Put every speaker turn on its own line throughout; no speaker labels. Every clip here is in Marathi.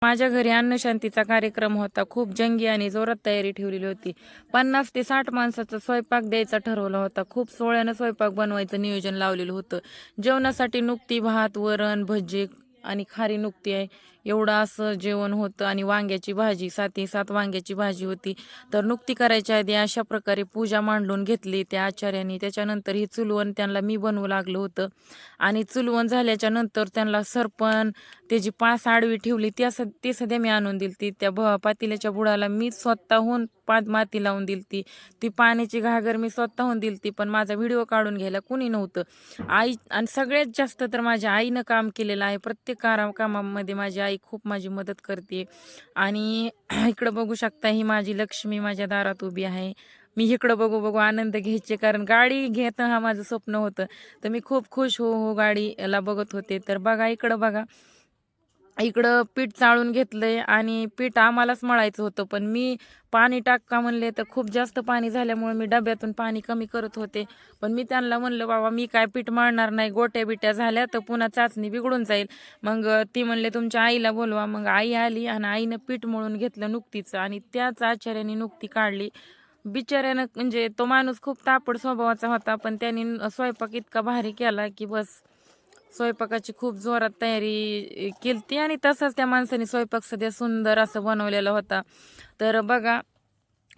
माझ्या घरी अन्नशांतीचा कार्यक्रम होता. खूप जंगी आणि जोरात तयारी ठेवलेली होती. 50 ते 60 माणसाचा स्वयंपाक द्यायचा ठरवला होता. खूप सोहळ्यानं स्वयंपाक बनवायचं नियोजन लावलेलं होतं. जेवणासाठी नुकती भात, वरण, भजी आणि खारी नुकती आहे. एवढं असं जेवण होतं आणि वांग्याची भाजी, 7 वांग्याची भाजी होती. तर नुकती करायच्या आधी अशा प्रकारे पूजा मांडून घेतली त्या आचार्यांनी. त्याच्यानंतर ही चुलवण त्यांना मी बनवू लागलं होतं आणि चुलवण झाल्याच्या नंतर त्यांना सरपण त्याची पाच आडवी ठेवली ती सध्या मी आणून दिलती. त्या पातेल्याच्या बुडाला मी स्वतःहून माती लावून दिलती. ती पाण्याची घागर मी स्वतःहून दिलती, पण माझा व्हिडिओ काढून घ्यायला कुणी नव्हतं. आई आणि सगळ्यात जास्त तर माझ्या आईनं काम केलेलं आहे. प्रत्येक कामामध्ये माझी आई खूप माझी मदत करते. आणि इकडं बघू शकता, ही माझी लक्ष्मी माझ्या दारात उभी आहे. मी इकडं बघू बघू आनंद घ्यायचे, कारण गाडी घेणं हा माझं स्वप्न होतं. तर मी खूप खुश हो गाडीला बघत होते. तर बघा इकडं बघा, इकडं पीठ चाळून घेतलंय आणि पीठ आम्हालाच मळायचं होतं, पण मी पाणी टाका म्हणले तर खूप जास्त पाणी झाल्यामुळे मी डब्यातून पाणी कमी करत होते. पण मी त्यांना म्हणलं, बाबा मी काय पीठ मळणार नाही, गोट्या बिट्या झाल्या तर पुन्हा चाचणी बिघडून जाईल. मग ती म्हणले तुमच्या आईला बोलवा. मग आई आली आणि आईनं पीठ मळून घेतलं नुकतीच आणि त्याच आचार्याने नुकती काढली. बिचाऱ्यानं म्हणजे तो माणूस खूप तापड स्वभावाचा होता, पण त्याने स्वयंपाक इतका भारी केला की बस. स्वयंपाकाची खूप जोरात तयारी केलती आणि तसंच त्या माणसाने स्वयंपाक सध्या सुंदर असं बनवलेला होता. तर बघा,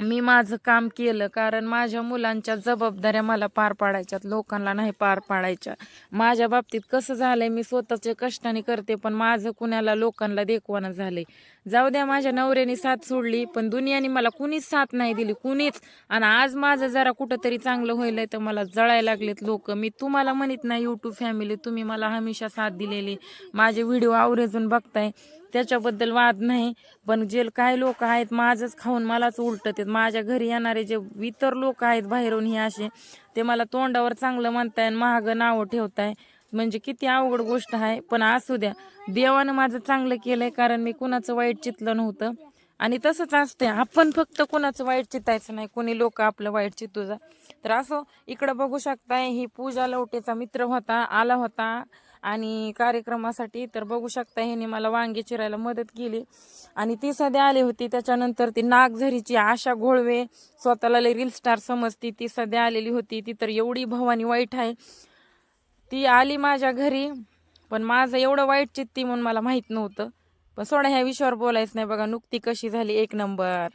मी माझं काम केलं, कारण माझ्या मुलांच्या जबाबदाऱ्या मला पार पाडायच्यात, लोकांना नाही पार पाडायच्या. माझ्या बाबतीत कसं झालंय, मी स्वतःच्या कष्टाने करते, पण माझं कुणाला लोकांना देखवानं झालंय. जाऊ द्या, माझ्या नवऱ्याने साथ सोडली, पण दुनियाने मला कुणीच साथ नाही दिली, कुणीच. आणि आज माझं जरा कुठंतरी चांगलं होईलय तर मला जळायला लागलेत लोक. मी तुम्हाला म्हणत नाही यूट्यूब फॅमिली, तुम्ही मला हमेशा साथ दिलेली, माझे व्हिडिओ आवर्जून बघताय, त्याच्याबद्दल वाद नाही. पण जे काही लोक आहेत माझंच खाऊन मलाच उलटत, माझ्या घरी येणारे जे इतर लोक आहेत बाहेरून हे असे, ते मला तोंडावर चांगलं म्हणताय आणि महाग नावं ठेवताय. म्हणजे किती अवघड गोष्ट आहे. पण असू द्या, देवानं माझं चांगलं केलंय, कारण मी कुणाचं वाईट चितलं नव्हतं. आणि तसंच असतंय, आपण फक्त कुणाचं वाईट चितायचं नाही, कोणी लोक आपलं वाईट चितू जा. तर असं इकडं बघू शकताय, ही पूजा लवटेचा मित्र आला होता आणि कार्यक्रमासाठी. तर बघू शकता, ह्याने मला वांगे चिरायला मदत केली आणि ती सध्या आली होती. त्याच्यानंतर ती नागझरीची आशा घोळवे, स्वतःला लई रील स्टार समजती, ती सध्या आलेली होती. ती तर एवढी भवानी वाईट आहे, ती आली माझ्या घरी, पण माझं एवढं वाईट चित्ती म्हणून मला माहित नव्हतं. पण सोडा, ह्या विषयावर बोलायचं नाही. बघा नुकती कशी झाली, एक नंबर.